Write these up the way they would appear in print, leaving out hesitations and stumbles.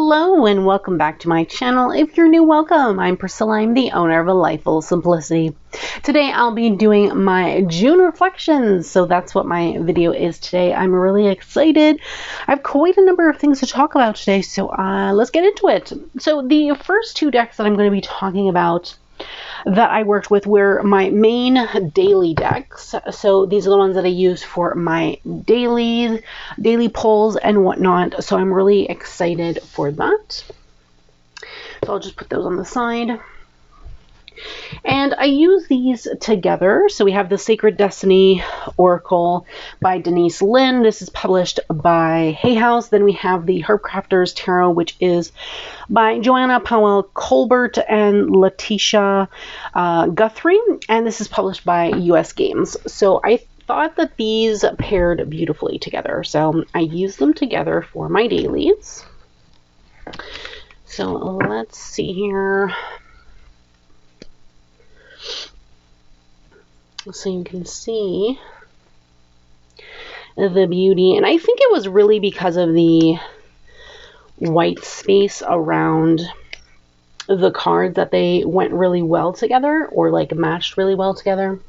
Hello and welcome back to my channel. If you're new, welcome. I'm Priscilla. I'm the owner of A Life Full of Simplicity. Today I'll be doing my June reflections. So that's what my video is today. I'm really excited. I have quite a number of things to talk about today, so let's get into it. So the first two decks that I'm going to be talking about that I worked with were my main daily decks. So these are the ones that I use for my daily polls and whatnot. So I'm really excited for that. So I'll just put those on the side. And I use these together. So we have the Sacred Destiny Oracle by Denise Linn. This is published by Hay House. Then we have the Herbcrafters Tarot, which is by Joanna Powell Colbert and Letitia Guthrie. And this is published by US Games. So I thought that these paired beautifully together. So I use them together for my dailies. So let's see here. So you can see the beauty. And I think it was really because of the white space around the cards that they went really well together, or like matched really well together.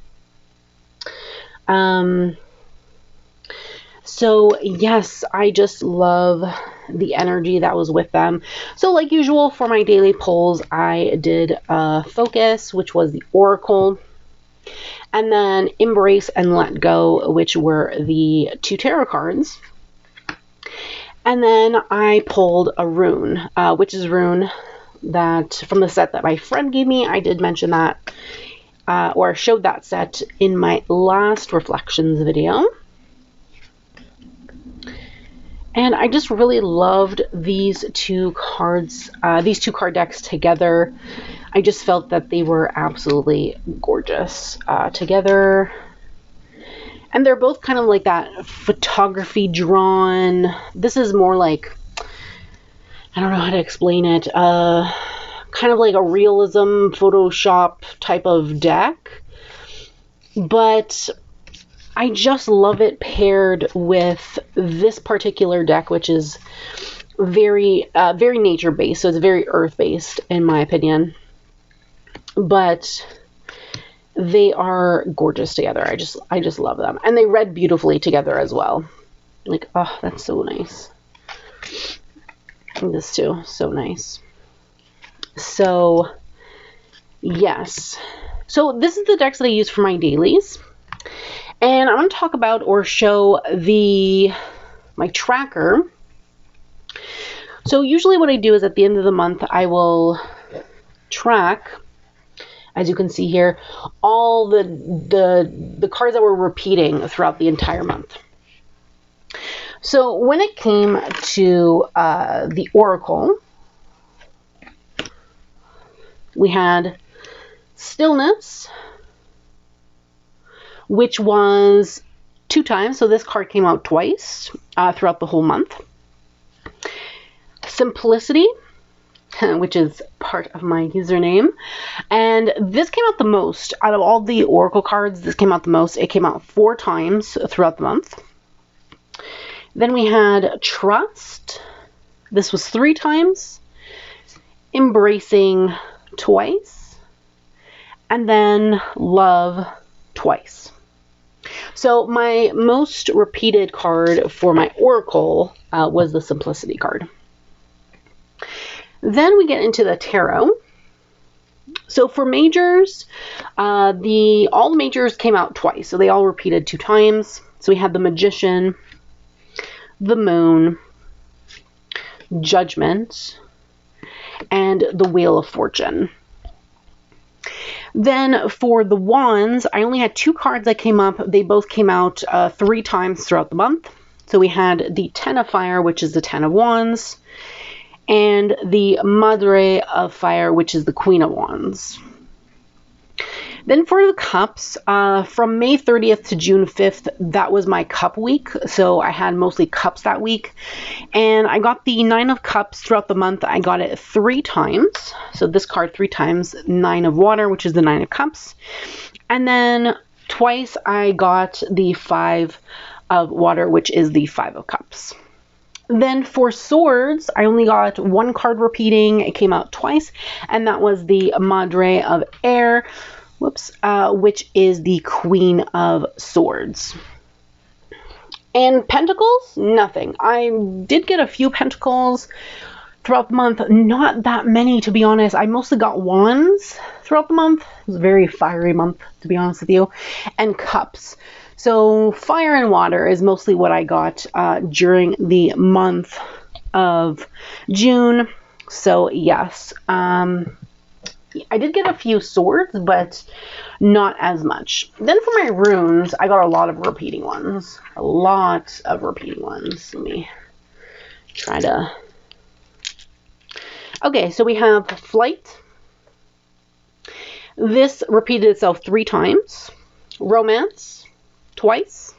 So yes, I just love the energy that was with them. So like usual for my daily polls, I did Focus, which was the Oracle. And then Embrace and Let Go, which were the two tarot cards. And then I pulled a rune, which is rune that from the set that my friend gave me. I did mention that, or showed that set in my last reflections video. And I just really loved these two cards, these two card decks together. I just felt that they were absolutely gorgeous together. And they're both kind of like that photography drawn. This is more like, I don't know how to explain it, kind of like a realism Photoshop type of deck. But I just love it paired with this particular deck, which is very nature-based. So it's very earth-based, in my opinion. But they are gorgeous together. I just love them. And they read beautifully together as well. Like, oh, that's so nice. And this too, so nice. So, yes. So this is the decks that I use for my dailies. And I'm going to talk about or show my tracker. So usually what I do is at the end of the month, I will track, as you can see here, all the cards that were repeating throughout the entire month. So when it came to the Oracle, we had Stillness, which was 2 times. So this card came out twice throughout the whole month. Simplicity, which is part of my username. And this came out the most. Out of all the Oracle cards, this came out the most. It came out 4 times throughout the month. Then we had Trust. This was 3 times. Embracing twice. And then Love twice. So my most repeated card for my Oracle was the Simplicity card. Then we get into the tarot. So for majors, all the majors came out twice. So they all repeated 2 times. So we had the Magician, the Moon, Judgment, and the Wheel of Fortune. Then for the Wands, I only had 2 cards that came up. They both came out 3 times throughout the month. So we had the Ten of Fire, which is the Ten of Wands, and the Madre of Fire, which is the Queen of Wands. Then for the cups, from May 30th to June 5th, that was my cup week. So I had mostly cups that week. And I got the 9 of Cups throughout the month. I got it 3 times. So this card 3 times, 9 of Water, which is the 9 of Cups. And then twice I got the 5 of Water, which is the 5 of Cups. Then for swords, I only got one card repeating. It came out twice, and that was the Madre of Air, which is the Queen of Swords. And Pentacles, nothing. I did get a few Pentacles throughout the month. Not that many, to be honest. I mostly got wands throughout the month. It was a very fiery month, to be honest with you. And cups. So fire and water is mostly what I got during the month of June. So yes, I did get a few swords, but not as much. Then for my runes, I got a lot of repeating ones. A lot of repeating ones. Let me try to... Okay, so we have Flight. This repeated itself 3 times. Romance, twice.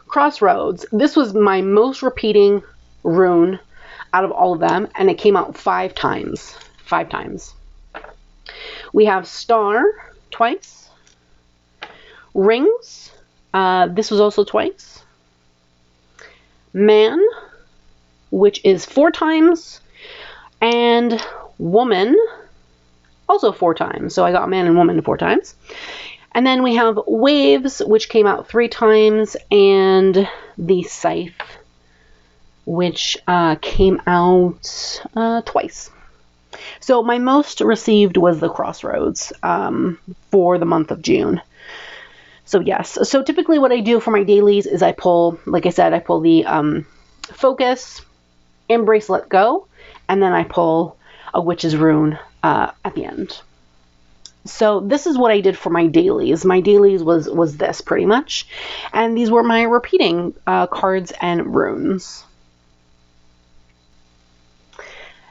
Crossroads. This was my most repeating rune out of all of them, and it came out 5 times. 5 times. We have Star, twice. Rings. This was also twice. Man, which is 4 times. And Woman, also 4 times. So I got Man and Woman 4 times. And then we have Waves, which came out 3 times. And the Scythe, which came out twice. So my most received was the Crossroads for the month of June. So yes. So typically what I do for my dailies is I pull, like I said, I pull the Focus, Embrace, Let Go. And then I pull a Witch's Rune at the end. So this is what I did for my dailies. My dailies was this pretty much. And these were my repeating cards and runes.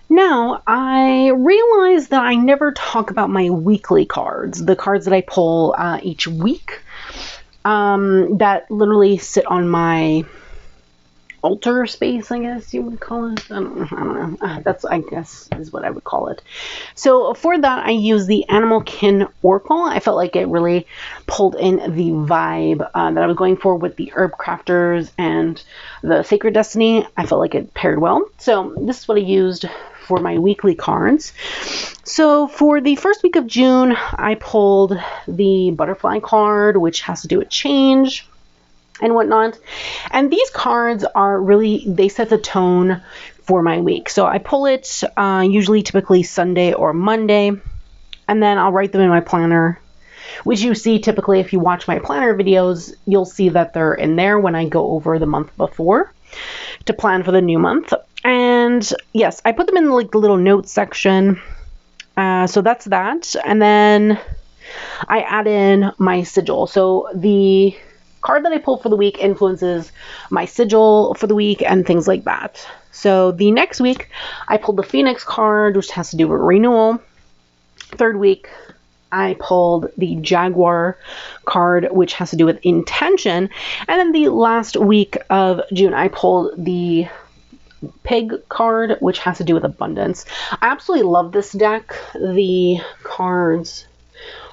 Now, I realized that I never talk about my weekly cards, the cards that I pull each week, that literally sit on my altar space, I guess you would call it. I don't know. That's, I guess, is what I would call it. So for that, I use the Animalkin Oracle. I felt like it really pulled in the vibe that I was going for with the Herb Crafters and the Sacred Destiny. I felt like it paired well. So this is what I used for my weekly cards. So for the first week of June, I pulled the Butterfly card, which has to do with change and whatnot. And these cards are really, they set the tone for my week. So I pull it usually typically Sunday or Monday, and then I'll write them in my planner, which you see typically if you watch my planner videos, you'll see that they're in there when I go over the month before to plan for the new month. And yes, I put them in like the little notes section. So that's that. And then I add in my sigil. So the card that I pull for the week influences my sigil for the week and things like that. So the next week, I pulled the Phoenix card, which has to do with renewal. Third week, I pulled the Jaguar card, which has to do with intention. And then the last week of June, I pulled the Pig card, which has to do with abundance. I absolutely love this deck. The cards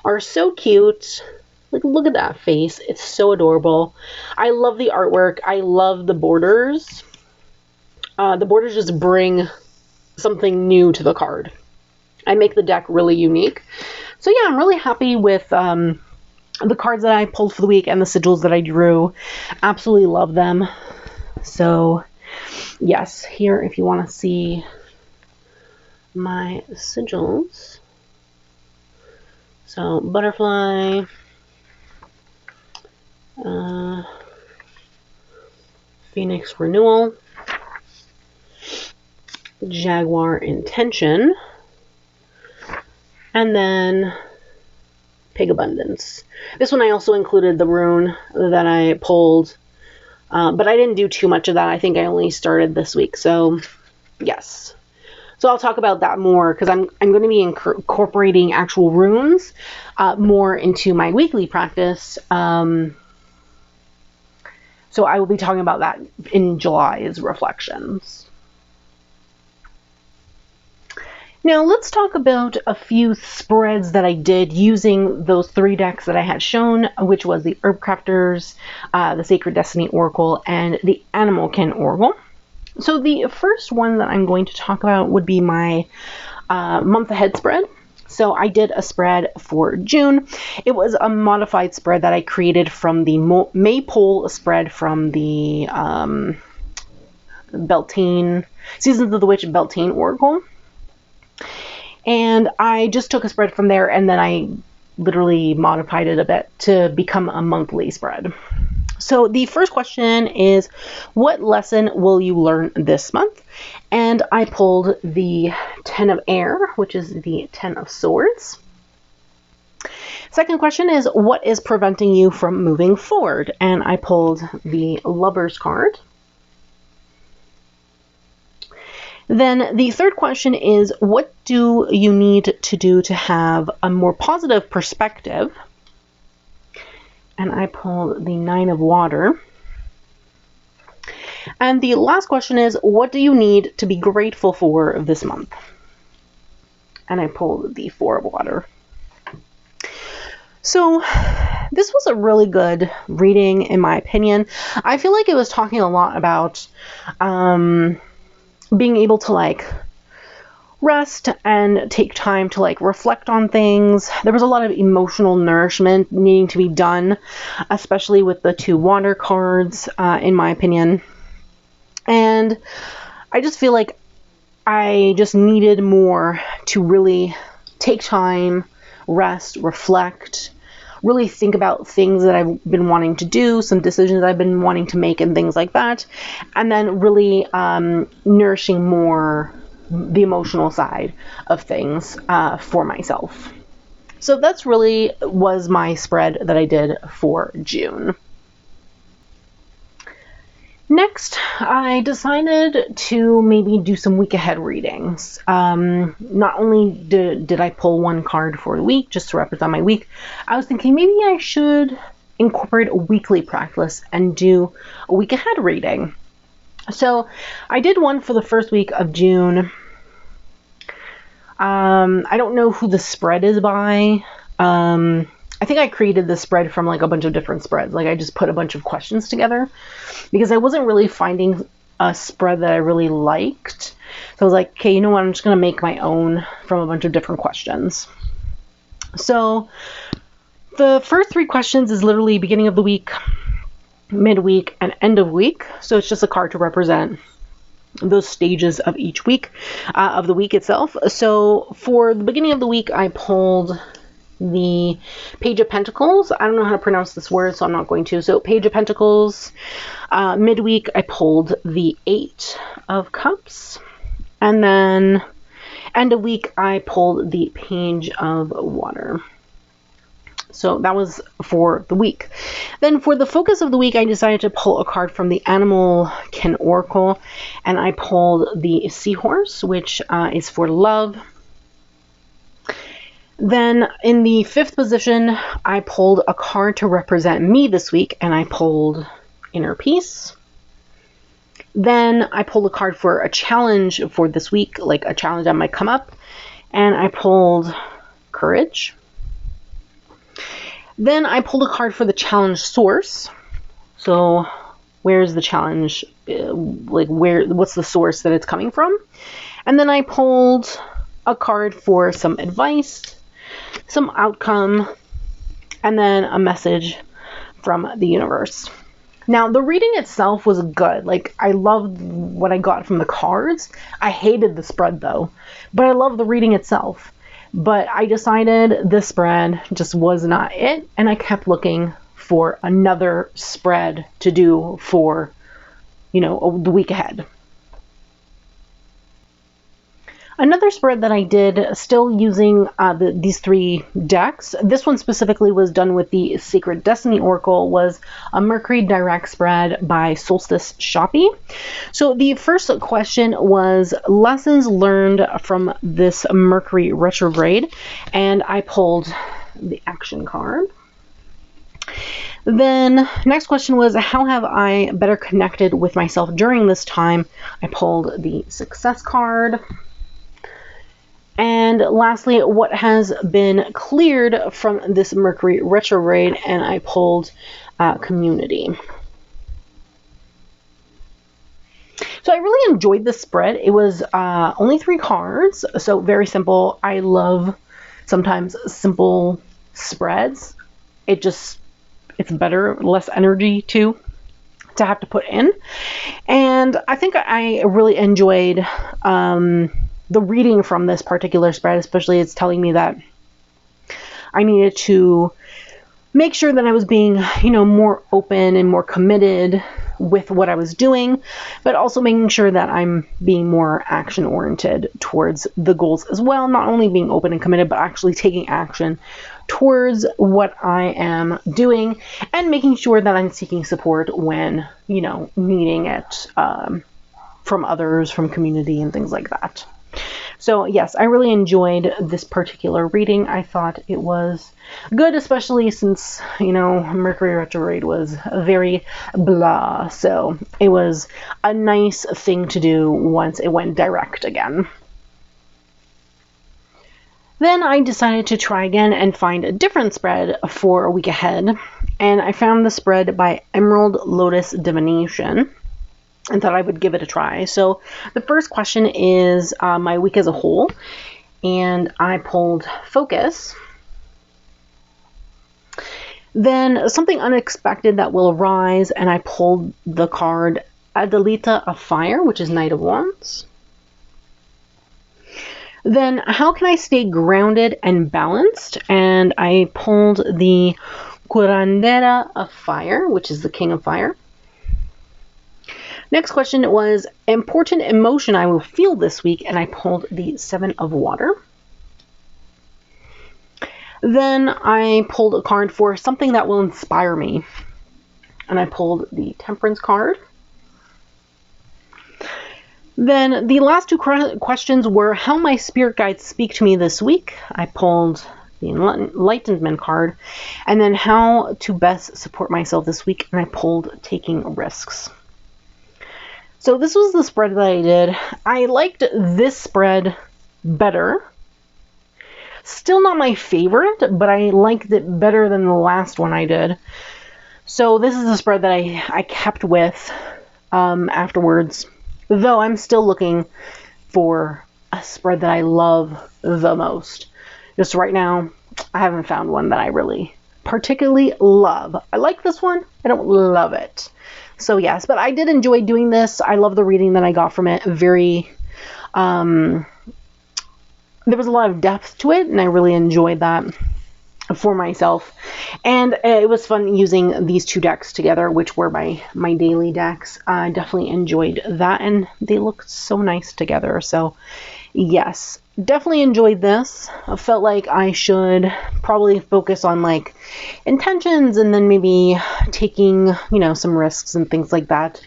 are so cute. Like, look at that face. It's so adorable. I love the artwork. I love the borders. The borders just bring something new to the card. I make the deck really unique. So yeah, I'm really happy with the cards that I pulled for the week and the sigils that I drew. Absolutely love them. So yes, here if you want to see my sigils. So Butterfly, Phoenix Renewal, Jaguar Intention, and then Pig Abundance. This one I also included the rune that I pulled, but I didn't do too much of that. I think I only started this week, so yes. So I'll talk about that more because I'm going to be incorporating actual runes more into my weekly practice. So I will be talking about that in July's reflections. Now let's talk about a few spreads that I did using those 3 decks that I had shown, which was the Herb Crafters, the Sacred Destiny Oracle, and the Animalkin Oracle. So the first one that I'm going to talk about would be my month ahead spread. So I did a spread for June. It was a modified spread that I created from the Maypole spread from the Beltane, Seasons of the Witch Beltane Oracle. And I just took a spread from there, and then I literally modified it a bit to become a monthly spread. So the first question is, what lesson will you learn this month? And I pulled the 10 of Air, which is the 10 of Swords. Second question is, what is preventing you from moving forward? And I pulled the Lovers card. Then the third question is, what do you need to do to have a more positive perspective? And I pulled the 9 of Water. And the last question is, what do you need to be grateful for this month? And I pulled the 4 of Water. So this was a really good reading, in my opinion. I feel like it was talking a lot about being able to like rest and take time to like reflect on things. There was a lot of emotional nourishment needing to be done, especially with the 2 water cards, in my opinion. And I just feel like I just needed more to really take time, rest, reflect, really think about things that I've been wanting to do, some decisions I've been wanting to make and things like that. And then really nourishing more the emotional side of things for myself. So that's really was my spread that I did for June. Next, I decided to maybe do some week ahead readings. Not only did I pull 1 card for the week just to represent my week, I was thinking maybe I should incorporate a weekly practice and do a week ahead reading. So I did one for the first week of June. I don't know who the spread is by. I think I created this spread from like a bunch of different spreads. Like I just put a bunch of questions together because I wasn't really finding a spread that I really liked. So I was like, okay, you know what? I'm just going to make my own from a bunch of different questions. So the first 3 questions is literally beginning of the week, midweek, and end of week. So it's just a card to represent those stages of each week, of the week itself. So for the beginning of the week, I pulled the Page of Pentacles. I don't know how to pronounce this word, so I'm not going to. So Page of Pentacles. Midweek, I pulled the 8 of Cups. And then end of week, I pulled the Page of Water. So that was for the week. Then for the focus of the week, I decided to pull a card from the Animalkin Oracle. And I pulled the Seahorse, which is for love. Then in the 5th position, I pulled a card to represent me this week, and I pulled Inner Peace. Then I pulled a card for a challenge for this week, like a challenge that might come up, and I pulled Courage. Then I pulled a card for the challenge source. So where's the challenge? What's the source that it's coming from? And then I pulled a card for some advice, some outcome, and then a message from the universe. Now, the reading itself was good. Like, I loved what I got from the cards. I hated the spread, though. But I loved the reading itself. But I decided this spread just was not it. And I kept looking for another spread to do for, the week ahead. Another spread that I did, still using these 3 decks, this one specifically was done with the Sacred Destiny Oracle, was a Mercury Direct spread by Solstice Shoppy. So the first question was lessons learned from this Mercury retrograde, and I pulled the action card. Then next question was, how have I better connected with myself during this time? I pulled the success card. And lastly, what has been cleared from this Mercury retrograde, and I pulled community. So I really enjoyed this spread. It was only 3 cards, so very simple. I love sometimes simple spreads. It's better, less energy to have to put in. And I think I really enjoyed the reading from this particular spread, especially it's telling me that I needed to make sure that I was being, more open and more committed with what I was doing, but also making sure that I'm being more action oriented towards the goals as well. Not only being open and committed, but actually taking action towards what I am doing and making sure that I'm seeking support when, needing it from others, from community and things like that. So yes, I really enjoyed this particular reading. I thought it was good, especially since, Mercury retrograde was very blah. So it was a nice thing to do once it went direct again. Then I decided to try again and find a different spread for a week ahead. And I found the spread by Emerald Lotus Divination and thought I would give it a try. So the first question is my week as a whole, and I pulled Focus. Then something unexpected that will arise, and I pulled the card Adelita of Fire, which is Knight of Wands. Then how can I stay grounded and balanced? And I pulled the Curandera of Fire, which is the King of Fire. Next question was important emotion I will feel this week, and I pulled the 7 of Water. Then I pulled a card for something that will inspire me, and I pulled the Temperance card. Then the last 2 questions were how my spirit guides speak to me this week. I pulled the Enlightenment card, and then how to best support myself this week, and I pulled Taking Risks. So this was the spread that I did. I liked this spread better. Still not my favorite, but I liked it better than the last one I did. So this is the spread that I kept with afterwards. Though I'm still looking for a spread that I love the most. Just right now, I haven't found one that I really particularly love. I like this one. I don't love it. So yes, but I did enjoy doing this. I love the reading that I got from it. There was a lot of depth to it, and I really enjoyed that for myself. And it was fun using these 2 decks together, which were my daily decks. I definitely enjoyed that, and they look so nice together. So yes, definitely enjoyed this. I felt like I should probably focus on like intentions and then maybe taking, some risks and things like that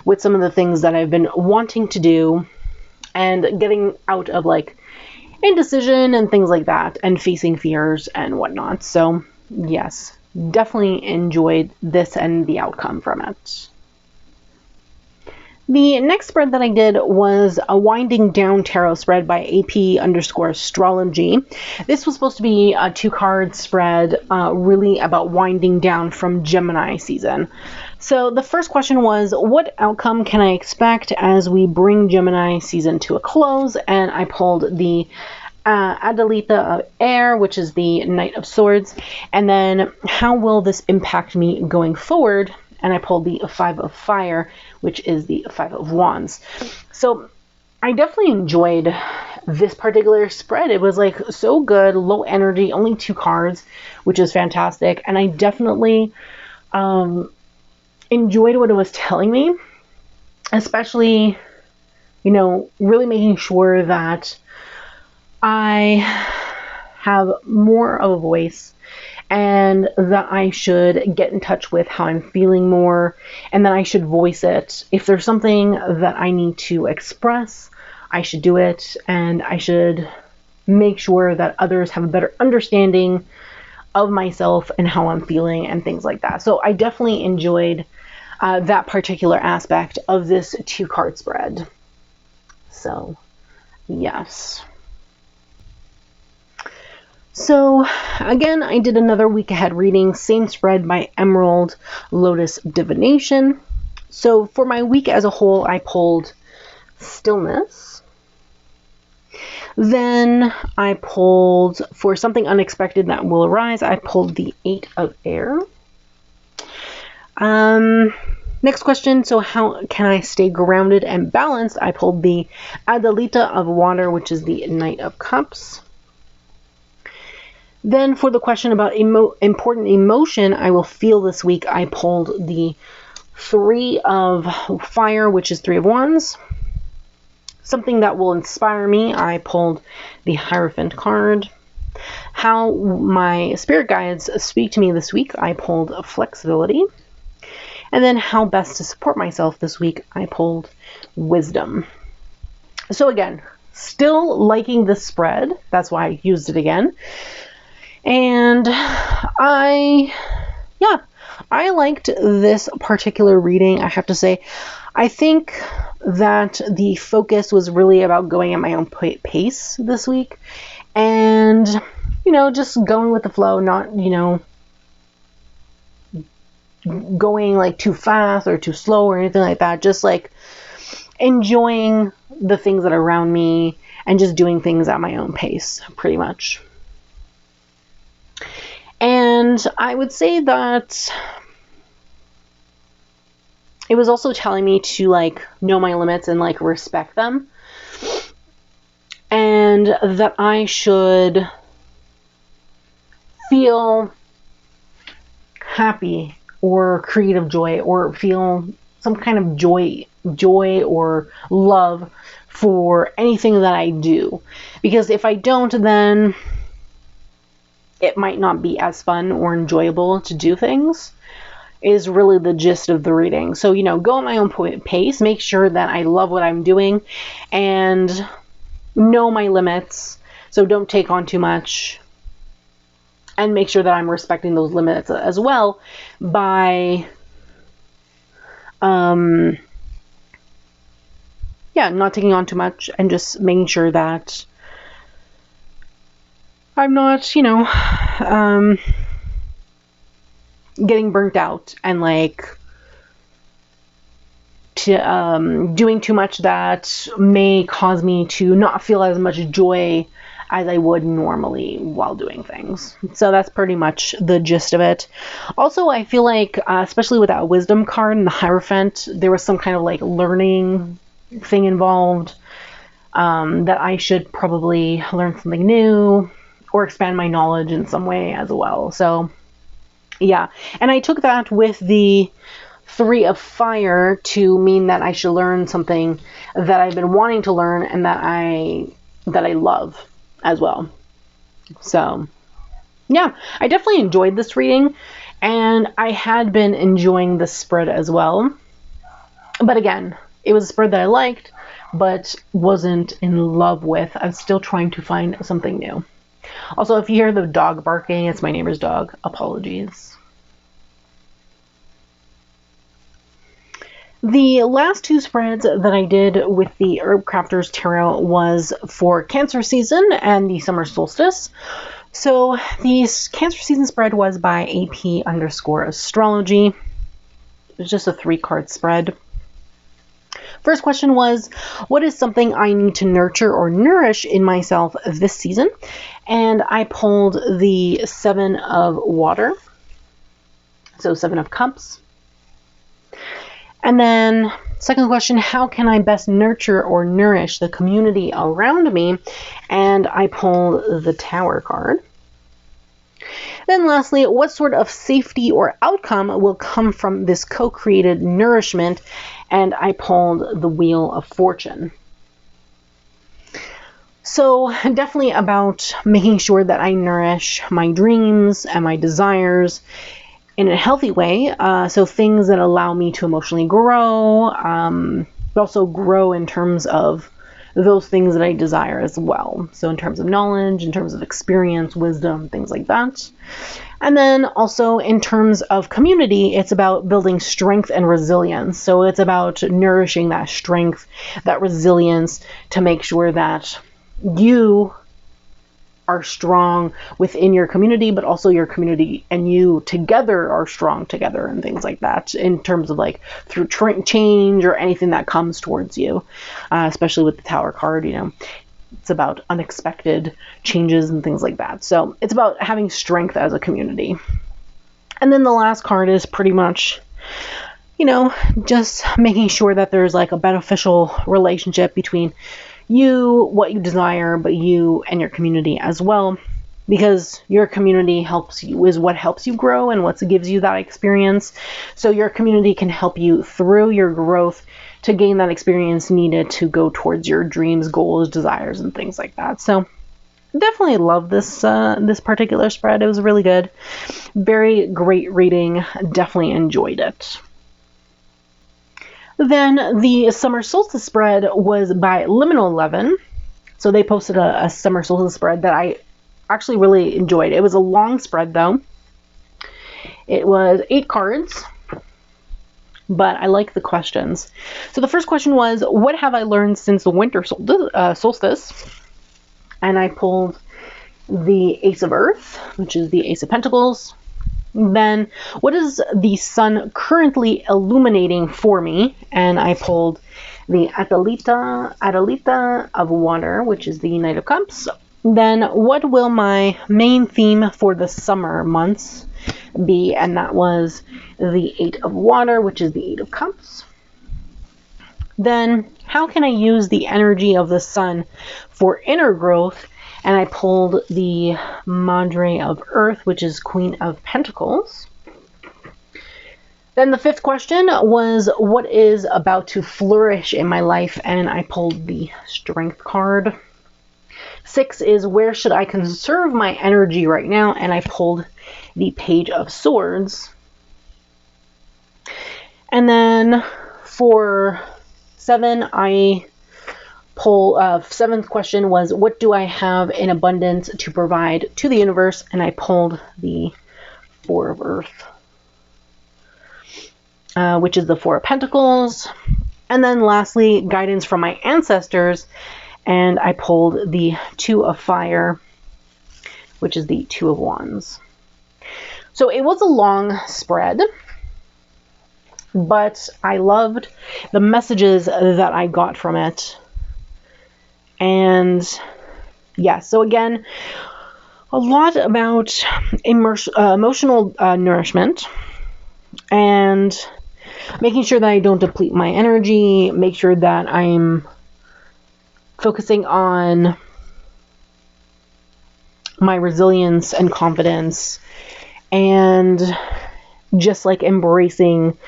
with some of the things that I've been wanting to do and getting out of like indecision and things like that and facing fears and whatnot. So yes, definitely enjoyed this and the outcome from it. The next spread that I did was a Winding Down Tarot spread by AP_astrology. This was supposed to be a 2-card spread, really about winding down from Gemini season. So the first question was, what outcome can I expect as we bring Gemini season to a close? And I pulled the Adelita of Air, which is the Knight of Swords. And then how will this impact me going forward? And I pulled the 5 of Fire, which is the 5 of Wands. So I definitely enjoyed this particular spread. It was like so good, low energy, only 2 cards, which is fantastic. And I definitely enjoyed what it was telling me, especially, really making sure that I have more of a voice and that I should get in touch with how I'm feeling more, and that I should voice it. If there's something that I need to express, I should do it, and I should make sure that others have a better understanding of myself and how I'm feeling and things like that. So I definitely enjoyed that particular aspect of this 2-card spread. So yes. So again, I did another week ahead reading, same spread by Emerald Lotus Divination. So for my week as a whole, I pulled Stillness. Then I pulled, for something unexpected that will arise, I pulled the Eight of Air. Next question, so how can I stay grounded and balanced? I pulled the Adalita of Water, which is the Knight of Cups. Then for the question about important emotion I will feel this week, I pulled the Three of Fire, which is Three of Wands. Something that will inspire me, I pulled the Hierophant card. How my spirit guides speak to me this week, I pulled Flexibility. And then how best to support myself this week, I pulled Wisdom. So again, still liking this spread. That's why I used it again. And I liked this particular reading, I have to say. I think that the focus was really about going at my own pace this week. And, just going with the flow, not, going like too fast or too slow or anything like that. Just like enjoying the things that are around me and just doing things at my own pace, pretty much. And I would say that it was also telling me to like know my limits and like respect them. And that I should feel happy or creative joy or feel some kind of joy or love for anything that I do. Because if I don't, then it might not be as fun or enjoyable to do things, is really the gist of the reading. So, go at my own pace, make sure that I love what I'm doing and know my limits. So don't take on too much. And make sure that I'm respecting those limits as well by, not taking on too much and just making sure that I'm not, getting burnt out and like doing too much that may cause me to not feel as much joy as I would normally while doing things. So that's pretty much the gist of it. Also, I feel like, especially with that Wisdom card and the Hierophant, there was some kind of like learning thing involved, that I should probably learn something new or expand my knowledge in some way as well. So yeah, and I took that with the Three of Fire to mean that I should learn something that I've been wanting to learn and that I love as well. So yeah, I definitely enjoyed this reading, and I had been enjoying the spread as well. But again, it was a spread that I liked, but wasn't in love with. I'm still trying to find something new. Also, if you hear the dog barking, it's my neighbor's dog. Apologies. The last two spreads that I did with the Herb Crafters Tarot was for Cancer season and the summer solstice. So the Cancer season spread was by AP_astrology. It was just a 3-card spread. First question was, what is something I need to nurture or nourish in myself this season? And I pulled the 7 of Water. So 7 of Cups. And then second question, how can I best nurture or nourish the community around me? And I pulled the Tower card. Then lastly, what sort of safety or outcome will come from this co-created nourishment? And I pulled the Wheel of Fortune. So definitely about making sure that I nourish my dreams and my desires in a healthy way. So things that allow me to emotionally grow, but also grow in terms of those things that I desire as well. So in terms of knowledge, in terms of experience, wisdom, things like that. And then also in terms of community, it's about building strength and resilience. So it's about nourishing that strength, that resilience to make sure that you are strong within your community, but also your community and you together are strong together and things like that, in terms of like through change or anything that comes towards you, especially with the Tower card, you know. It's about unexpected changes and things like that. So it's about having strength as a community. And then the last card is pretty much, you know, just making sure that there's like a beneficial relationship between you, what you desire, but you and your community as well. Because your community helps you, is what helps you grow and what gives you that experience. So your community can help you through your growth to gain that experience needed to go towards your dreams, goals, desires, and things like that. So definitely love this this particular spread. It was really good. Very great reading. Definitely enjoyed it. Then the summer solstice spread was by Liminal 11. So they posted a summer solstice spread that I actually really enjoyed. It was a long spread though. It was 8 cards. But I like the questions. So the first question was, what have I learned since the winter solstice? And I pulled the Ace of Earth, which is the Ace of Pentacles. Then, what is the sun currently illuminating for me? And I pulled the Adalita of Water, which is the Knight of Cups. Then, what will my main theme for the summer months be? And that was the 8 of Water, which is the 8 of Cups. Then, how can I use the energy of the sun for inner growth? And I pulled the Madre of Earth, which is Queen of Pentacles. Then the 5th question was, what is about to flourish in my life? And I pulled the Strength card. 6 is, where should I conserve my energy right now? And I pulled the Page of Swords. And then for 7, I pull 7th question was, what do I have in abundance to provide to the universe? And I pulled the 4 of Earth, which is the 4 of Pentacles. And then lastly, guidance from my ancestors, and I pulled the 2 of Fire, which is the 2 of Wands. So it was a long spread, but I loved the messages that I got from it. And yeah, so again, a lot about emotional nourishment and making sure that I don't deplete my energy, make sure that I'm focusing on my resilience and confidence, and just like embracing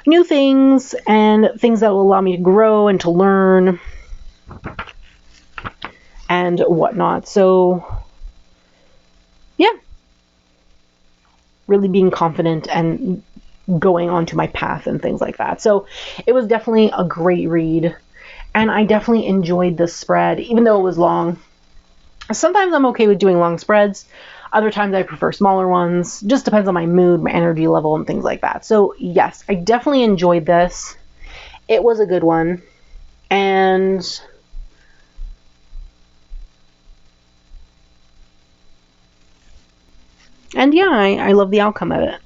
new things and things that will allow me to grow and to learn and whatnot. So yeah, really being confident and going onto my path and things like that. So it was definitely a great read, and I definitely enjoyed this spread, even though it was long. Sometimes I'm okay with doing long spreads. Other times I prefer smaller ones. Just depends on my mood, my energy level, and things like that. So yes, I definitely enjoyed this. It was a good one. And yeah, I love the outcome of it.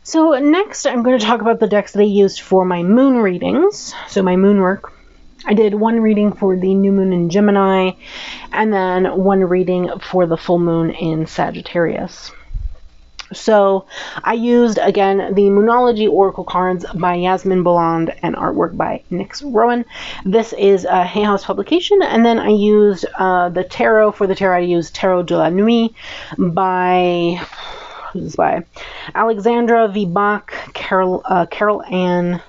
So next I'm going to talk about the decks that I used for my moon readings. So my moon work. I did one reading for the new moon in Gemini, and then one reading for the full moon in Sagittarius. So I used, again, the Moonology Oracle cards by Yasmin Boland and artwork by Nyx Rowan. This is a Hay House publication. And then I used the tarot. For the tarot, I used Tarot de la Nuit by Alexandra V. Bach, Carol Ann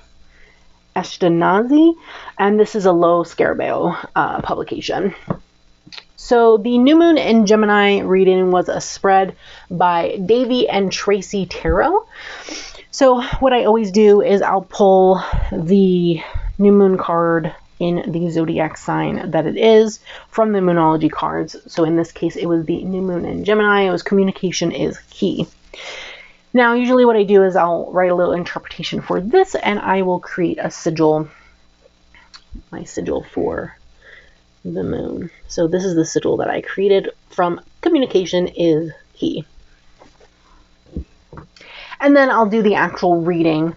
Ashkenazi, and this is a Lo Scarabeo publication. So the new moon in Gemini reading was a spread by Davy and Tracy Tarot. So what I always do is I'll pull the new moon card in the zodiac sign that it is from the Moonology cards. So in this case, it was the new moon in Gemini. It was communication is key. Now, usually what I do is I'll write a little interpretation for this, and I will create a sigil, my sigil for the moon. So this is the sigil that I created from Communication is Key. And then I'll do the actual reading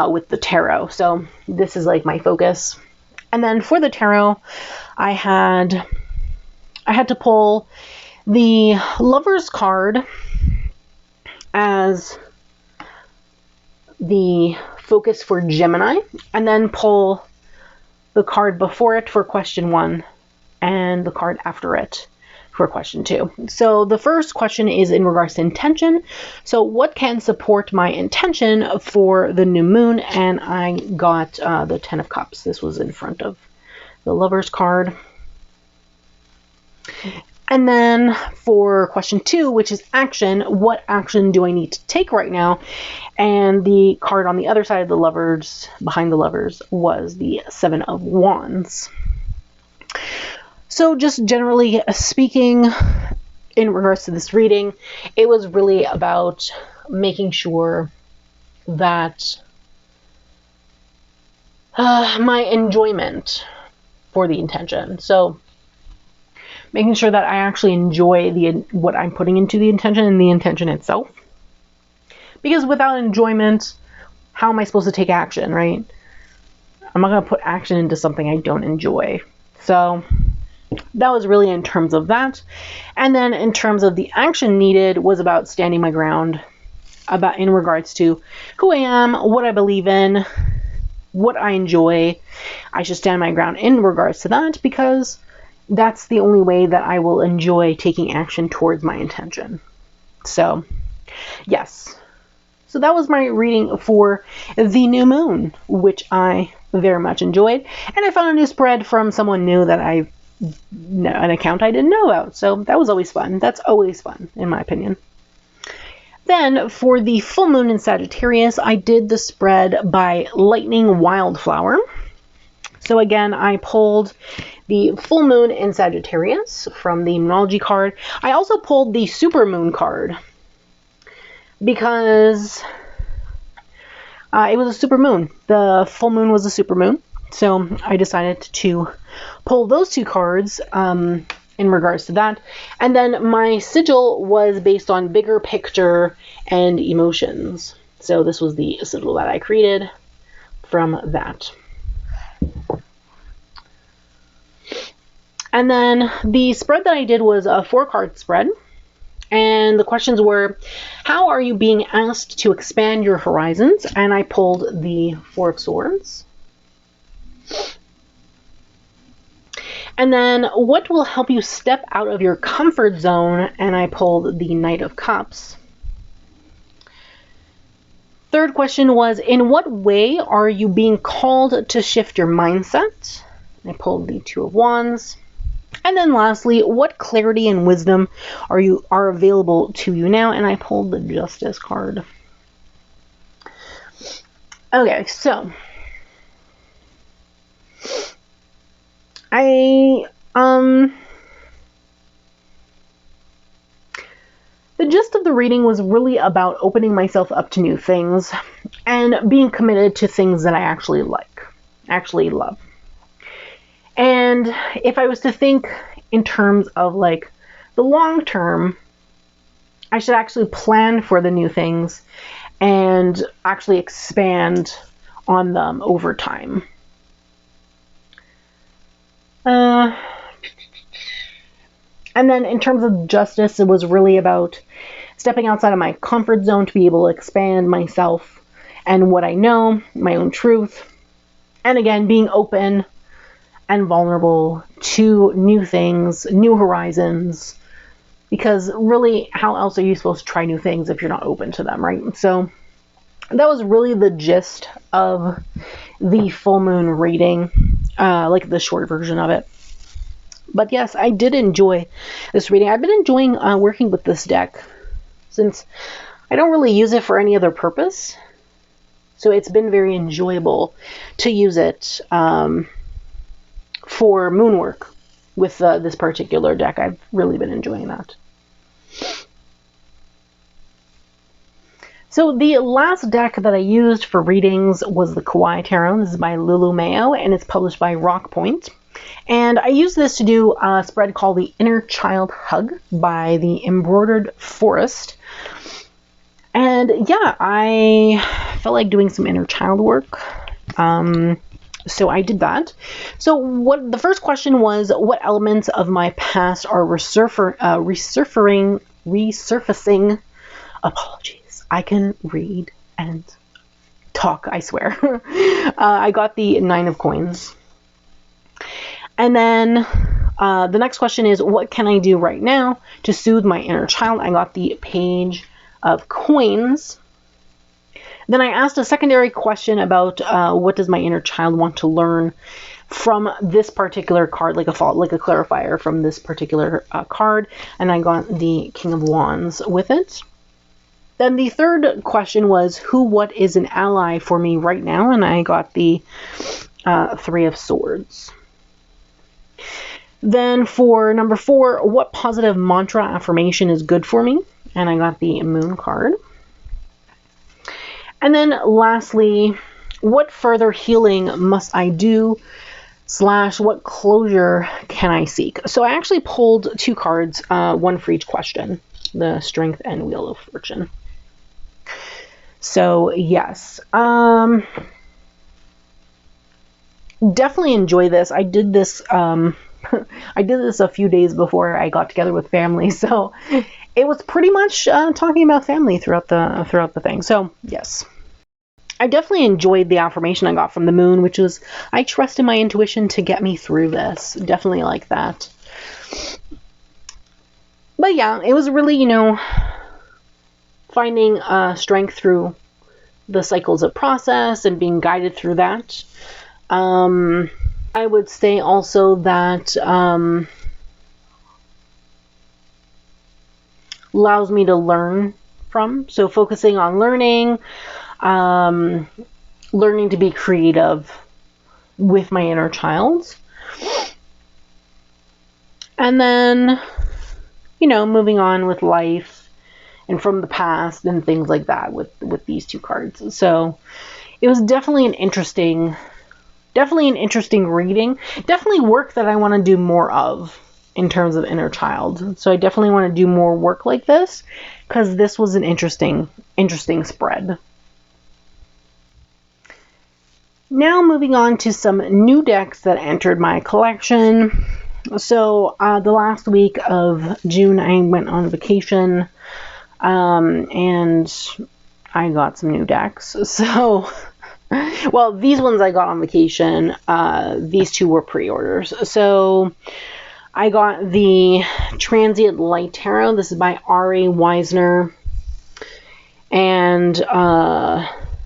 with the tarot. So this is like my focus. And then for the tarot, I had to pull the Lover's card as the focus for Gemini, and then pull the card before it for question 1 and the card after it for question 2. So the first question is in regards to intention. So what can support my intention for the new moon? And I got the 10 of Cups. This was in front of the Lover's card. And then for question 2, which is action, what action do I need to take right now? And the card on the other side of the Lovers, behind the Lovers, was the 7 of Wands. So just generally speaking, in regards to this reading, it was really about making sure that my enjoyment for the intention. So making sure that I actually enjoy what I'm putting into the intention and the intention itself. Because without enjoyment, how am I supposed to take action, right? I'm not going to put action into something I don't enjoy. So that was really in terms of that. And then in terms of the action needed was about standing my ground, about in regards to who I am, what I believe in, what I enjoy. I should stand my ground in regards to that, because that's the only way that I will enjoy taking action towards my intention. So, yes. So that was my reading for the new moon, which I very much enjoyed. And I found a new spread from someone new that an account I didn't know about. So that was always fun. That's always fun, in my opinion. Then for the full moon in Sagittarius, I did the spread by Lightning Wildflower. So again, I pulled the full moon in Sagittarius from the Moonology card. I also pulled the super moon card because it was a super moon. The full moon was a super moon. So I decided to pull those two cards in regards to that. And then my sigil was based on bigger picture and emotions. So this was the sigil that I created from that. And then the spread that I did was a 4-card spread. And the questions were, how are you being asked to expand your horizons? And I pulled the 4 of Swords. And then what will help you step out of your comfort zone? And I pulled the Knight of Cups. Third question was, in what way are you being called to shift your mindset? I pulled the 2 of Wands. And then lastly, what clarity and wisdom are available to you now? And I pulled the Justice card. Okay, so the gist of the reading was really about opening myself up to new things and being committed to things that I actually love. And if I was to think in terms of like the long term, I should actually plan for the new things and actually expand on them over time. And then in terms of justice, it was really about stepping outside of my comfort zone to be able to expand myself and what I know, my own truth. And again, being open and vulnerable to new things, new horizons, because really, how else are you supposed to try new things if you're not open to them, right? So that was really the gist of the full moon reading, like the short version of it. But yes, I did enjoy this reading. I've been enjoying working with this deck since I don't really use it for any other purpose. So it's been very enjoyable to use it for moon work with this particular deck. I've really been enjoying that. So the last deck that I used for readings was the Kawaii Tarot. This is by Lulu Mayo, and it's published by Rock Point. And I use this to do a spread called the Inner Child Hug by the Embroidered Forest. And yeah, I felt like doing some inner child work. So I did that. So what the first question was, what elements of my past are resurfacing? Apologies. I can read and talk, I swear. I got the 9 of coins. And then the next question is, what can I do right now to soothe my inner child? I got the Page of Coins. Then I asked a secondary question about what does my inner child want to learn from this particular card, like a clarifier from this particular card, and I got the King of Wands with it. Then the third question was, what is an ally for me right now? And I got the 3 of Swords. Then for number 4, what positive mantra affirmation is good for me? And I got the Moon card. And then lastly, what further healing must I do / what closure can I seek? So I actually pulled 2 cards, one for each question, the Strength and Wheel of Fortune. So yes, definitely enjoy this. I did this I did this a few days before I got together with family, so it was pretty much talking about family throughout the thing. So yes, I definitely enjoyed the affirmation I got from the Moon, which was, I trust in my intuition to get me through this. Definitely like that. But yeah, it was really, finding strength through the cycles of process and being guided through that. I would say also that allows me to learn from. So focusing on learning, learning to be creative with my inner child. And then, moving on with life and from the past and things like that with these 2 cards. So it was definitely an interesting reading. Definitely work that I want to do more of in terms of inner child. So I definitely want to do more work like this because this was an interesting spread. Now moving on to some new decks that entered my collection. So the last week of June I went on vacation and I got some new decks. So well, these ones I got on vacation. These 2 were pre-orders. So I got the Transient Light Tarot. This is by R.A. Wisner. And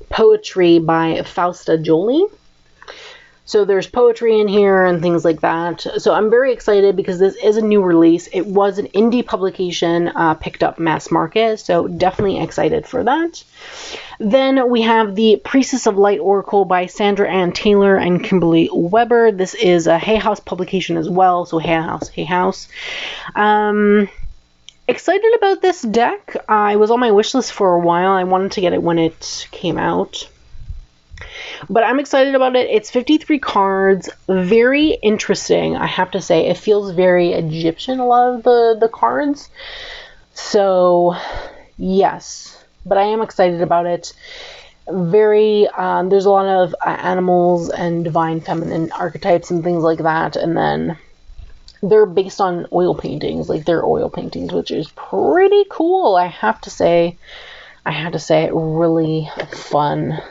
Poetry by Fausta Jolie. So there's poetry in here and things like that. So I'm very excited because this is a new release. It was an indie publication, picked up mass market. So definitely excited for that. Then we have the Priestess of Light Oracle by Sandra Ann Taylor and Kimberly Weber. This is a Hay House publication as well. So Hay House. Excited about this deck. I was on my wish list for a while. I wanted to get it when it came out. But I'm excited about it. It's 53 cards. Very interesting, I have to say. It feels very Egyptian, a lot of the cards. So, yes. But I am excited about it. There's a lot of animals and divine feminine archetypes and things like that. And then they're based on oil paintings. Like, they're oil paintings, which is pretty cool, I have to say. Really fun.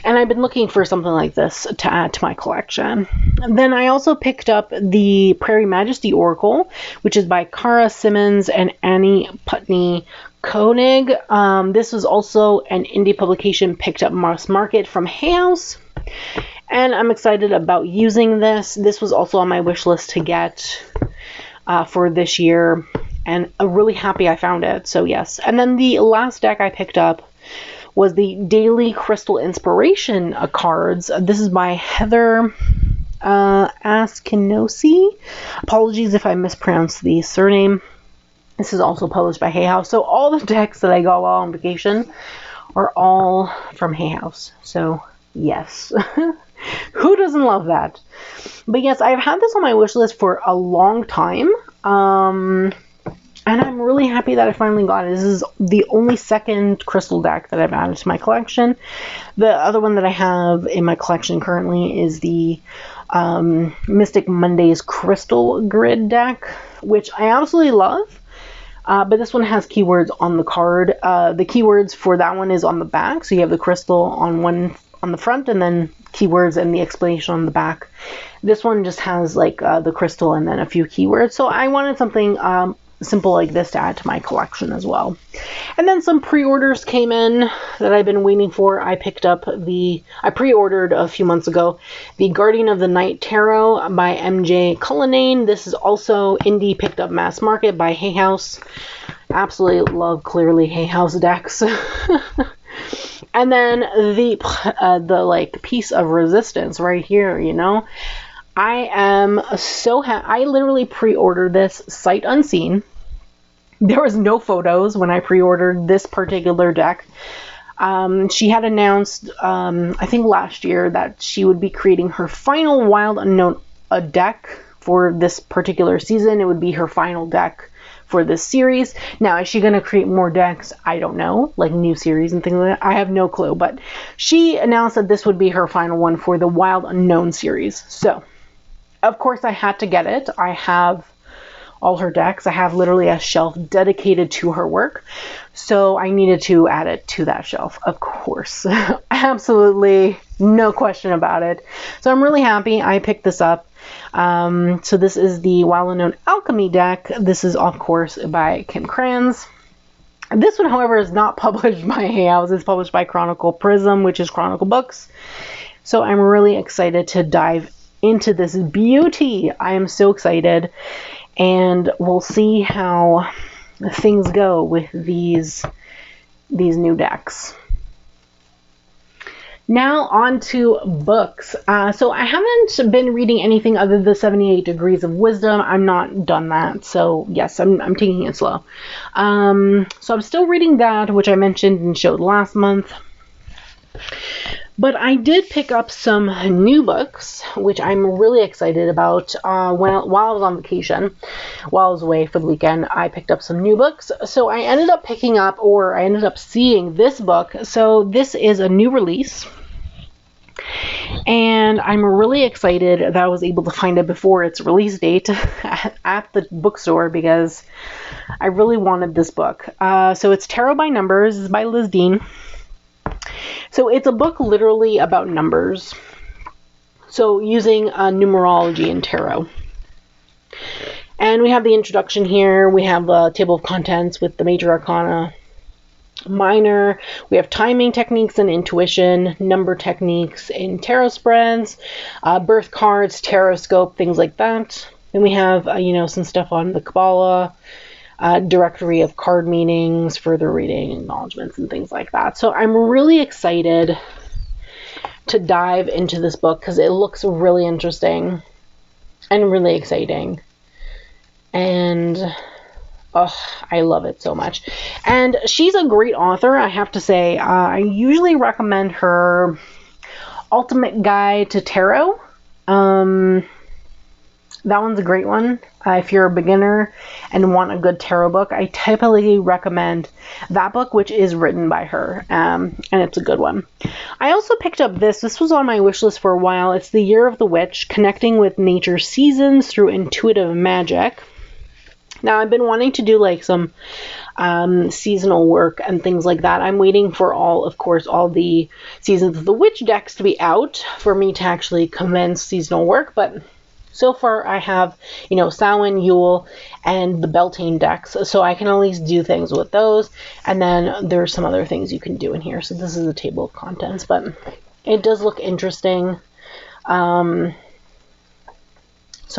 And I've been looking for something like this to add to my collection. And then I also picked up the Prairie Majesty Oracle, which is by Cara Simmons and Annie Putney Koenig. This was also an indie publication picked up mass market from Hay House. And I'm excited about using this. This was also on my wish list to get for this year. And I'm really happy I found it. So yes. And then the last deck I picked up was the Daily Crystal Inspiration cards. This is by Heather Askinosi. Apologies if I mispronounced the surname. This is also published by Hay House. So all the decks that I got while on vacation are all from Hay House. So yes. Who doesn't love that? But yes, I've had this on my wish list for a long time. And I'm really happy that I finally got it. This is the only second crystal deck that I've added to my collection. The other one that I have in my collection currently is the Mystic Mondays Crystal Grid deck, which I absolutely love. But this one has keywords on the card. The keywords for that one is on the back. So you have the crystal on the front and then keywords and the explanation on the back. This one just has like the crystal and then a few keywords. So I wanted something simple like this to add to my collection as well. And then some pre-orders came in that I've been waiting for. I pre-ordered a few months ago the Guardian of the Night Tarot by MJ Cullinane. This is also indie picked up mass market by Hay House. Absolutely love clearly Hay House decks. And then the like piece of resistance right here, you know. I am so happy. I literally pre-ordered this sight unseen. There was no photos when I pre-ordered this particular deck. She had announced, I think last year, that she would be creating her final Wild Unknown deck for this particular season. It would be her final deck for this series. Now, is she going to create more decks? I don't know, like new series and things like that. I have no clue, but she announced that this would be her final one for the Wild Unknown series. So, of course, I had to get it. I have all her decks. I have literally a shelf dedicated to her work. So I needed to add it to that shelf, of course. Absolutely no question about it. So I'm really happy I picked this up. So this is the Wild Unknown Alchemy deck. This is, of course, by Kim Kranz. This one, however, is not published by Hay House. It's published by Chronicle Prism, which is Chronicle Books. So I'm really excited to dive into this beauty. I am so excited. And we'll see how things go with these new decks. Now on to books. So I haven't been reading anything other than the 78 Degrees of Wisdom. I'm not done that. So yes, I'm taking it slow. So I'm still reading that, which I mentioned and showed last month. But I did pick up some new books, which I'm really excited about. While I was on vacation, while I was away for the weekend, I picked up some new books. So I ended up seeing this book. So this is a new release. And I'm really excited that I was able to find it before its release date at the bookstore because I really wanted this book. So it's Tarot by Numbers. It's by Liz Dean. So it's a book literally about numbers. So using numerology and tarot. And we have the introduction here. We have a table of contents with the major arcana, minor. We have timing techniques and intuition, number techniques in tarot spreads, birth cards, tarot scope, things like that. Then we have, some stuff on the Kabbalah, directory of card meanings, further reading, acknowledgements, and things like that. So I'm really excited to dive into this book because it looks really interesting and really exciting. And I love it so much. And she's a great author, I have to say. I usually recommend her Ultimate Guide to Tarot. That one's a great one. If you're a beginner and want a good tarot book, I typically recommend that book, which is written by her, and it's a good one. I also picked up this. This was on my wish list for a while. It's The Year of the Witch, Connecting with Nature's Seasons Through Intuitive Magic. Now, I've been wanting to do like some seasonal work and things like that. I'm waiting for all the Seasons of the Witch decks to be out for me to actually commence seasonal work, but so far, I have, Samhain, Yule, and the Beltane decks, so I can at least do things with those, and then there's some other things you can do in here. So this is a table of contents, but it does look interesting. So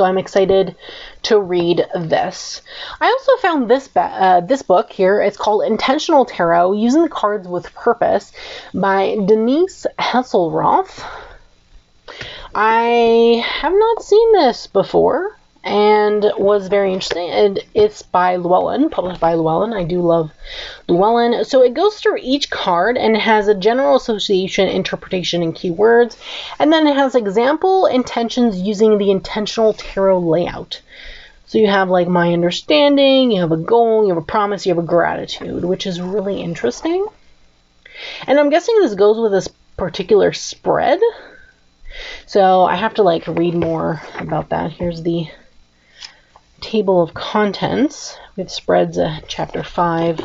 I'm excited to read this. I also found this book here. It's called Intentional Tarot, Using the Cards with Purpose by Denise Hesselroth. I have not seen this before. and was very interesting. And it's by Llewellyn, published by Llewellyn. I do love Llewellyn. So it goes through each card and has a general association, interpretation, and keywords. And then it has example intentions using the intentional tarot layout. So you have like my understanding, you have a goal, you have a promise, you have a gratitude, which is really interesting. And I'm guessing this goes with this particular spread. So I have to like read more about that. Here's the table of contents. We have spreads, chapter 5.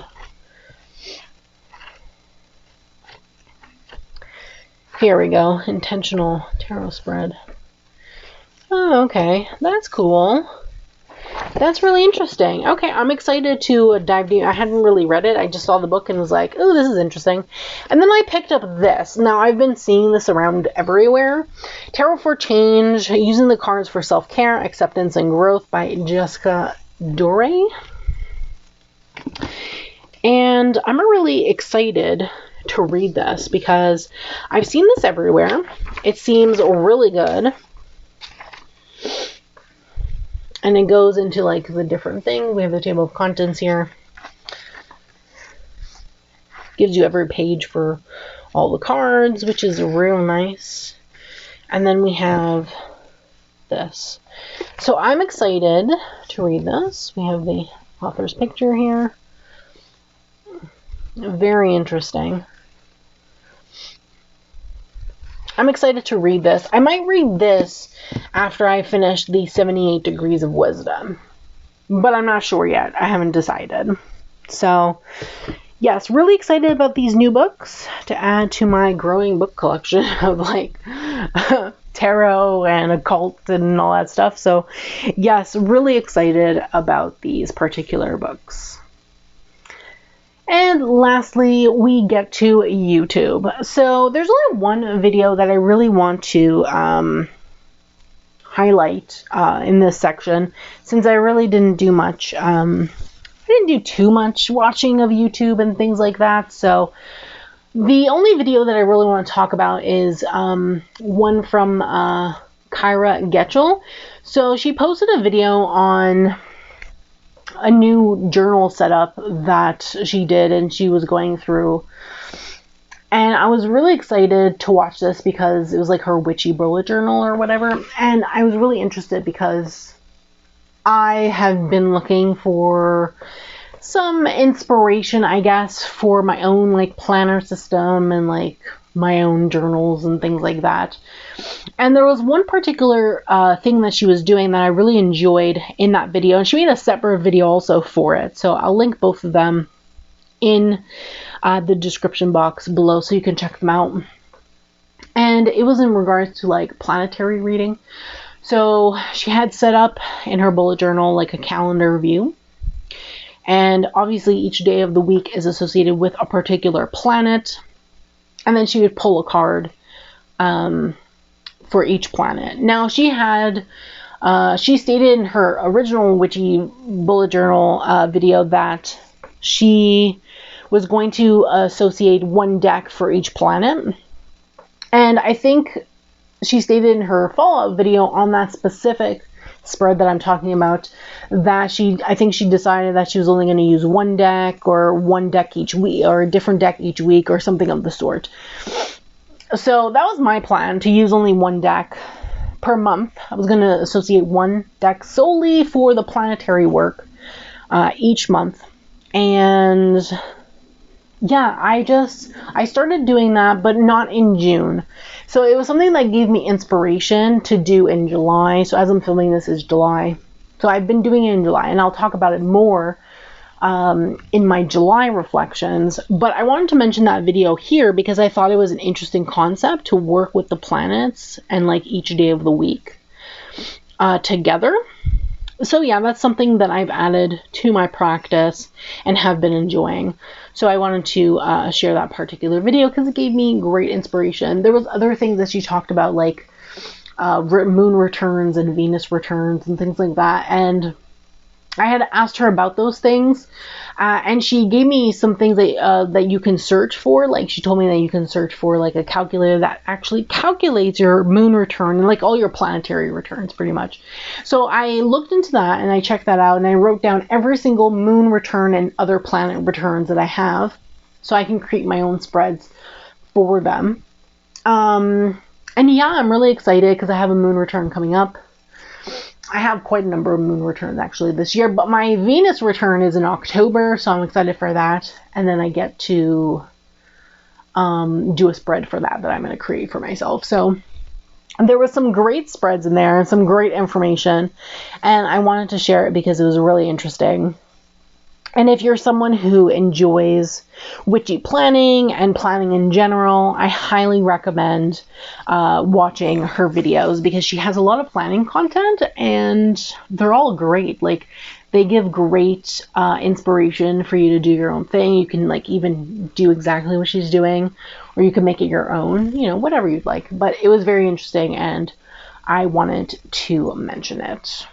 Here we go, intentional tarot spread. Oh, okay, that's cool. That's really interesting. Okay, I'm excited to dive deep. I hadn't really read it. I just saw the book and was like, oh, this is interesting. And then I picked up this. Now, I've been seeing this around everywhere. Tarot for Change, Using the Cards for Self-Care, Acceptance, and Growth by Jessica Dore. And I'm really excited to read this because I've seen this everywhere. It seems really good. And it goes into like the different things. We have the table of contents here. Gives you every page for all the cards, which is real nice. And then we have this. So I'm excited to read this. We have the author's picture here. Very interesting. I'm excited to read this. I might read this after I finish the 78 Degrees of Wisdom, but I'm not sure yet. I haven't decided. So, yes, really excited about these new books to add to my growing book collection of like tarot and occult and all that stuff. So, yes, really excited about these particular books. And lastly, we get to YouTube. So there's only one video that I really want to highlight in this section, since I really didn't do much. I didn't do too much watching of YouTube and things like that. So the only video that I really want to talk about is one from Kyra Getchell. So she posted a video on a new journal setup that she did, and she was going through, and I was really excited to watch this because it was like her witchy bullet journal or whatever, and I was really interested because I have been looking for some inspiration, I guess, for my own like planner system and like my own journals and things like that. And there was one particular thing that she was doing that I really enjoyed in that video, and she made a separate video also for it, so I'll link both of them in the description box below so you can check them out. And it was in regards to like planetary reading. So she had set up in her bullet journal like a calendar view, and obviously each day of the week is associated with a particular planet, and then she would pull a card for each planet. Now she had, she stated in her original witchy bullet journal video that she was going to associate one deck for each planet. And I think she stated in her follow-up video on that specific spread that I'm talking about that I think she decided that she was only going to use one deck or one deck each week or a different deck each week or something of the sort. So that was my plan, to use only one deck per month. I was going to associate one deck solely for the planetary work each month. And yeah, I started doing that, but not in June. So it was something that gave me inspiration to do in July. So as I'm filming this is July. So I've been doing it in July, and I'll talk about it more in my July reflections. But I wanted to mention that video here because I thought it was an interesting concept to work with the planets and like each day of the week together. So yeah, that's something that I've added to my practice and have been enjoying. So I wanted to share that particular video because it gave me great inspiration. There was other things that she talked about, like moon returns and Venus returns and things like that. And I had asked her about those things, and she gave me some things that you can search for. Like, she told me that you can search for like a calculator that actually calculates your moon return and like all your planetary returns pretty much. So I looked into that and I checked that out, and I wrote down every single moon return and other planet returns that I have, so I can create my own spreads for them. And yeah, I'm really excited because I have a moon return coming up. I have quite a number of moon returns actually this year, but my Venus return is in October, so I'm excited for that. And then I get to do a spread for that I'm going to create for myself. So there was some great spreads in there and some great information, and I wanted to share it because it was really interesting. And if you're someone who enjoys witchy planning and planning in general, I highly recommend watching her videos, because she has a lot of planning content and they're all great. Like, they give great inspiration for you to do your own thing. You can like even do exactly what she's doing, or you can make it your own, you know, whatever you'd like. But it was very interesting and I wanted to mention it.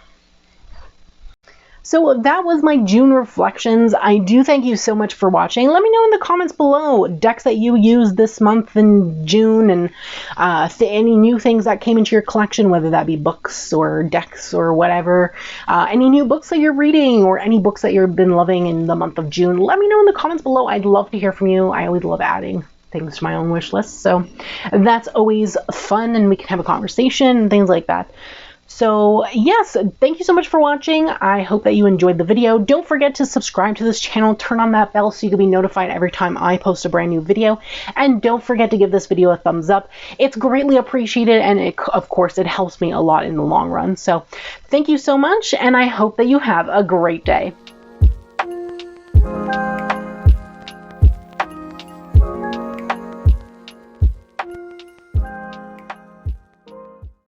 So that was my June reflections. I do thank you so much for watching. Let me know in the comments below decks that you used this month in June, and any new things that came into your collection, whether that be books or decks or whatever. Any new books that you're reading or any books that you've been loving in the month of June. Let me know in the comments below. I'd love to hear from you. I always love adding things to my own wish list. So that's always fun, and we can have a conversation and things like that. So yes, thank you so much for watching. I hope that you enjoyed the video. Don't forget to subscribe to this channel, turn on that bell so you can be notified every time I post a brand new video. And don't forget to give this video a thumbs up. It's greatly appreciated, and of course, it helps me a lot in the long run. So thank you so much, and I hope that you have a great day.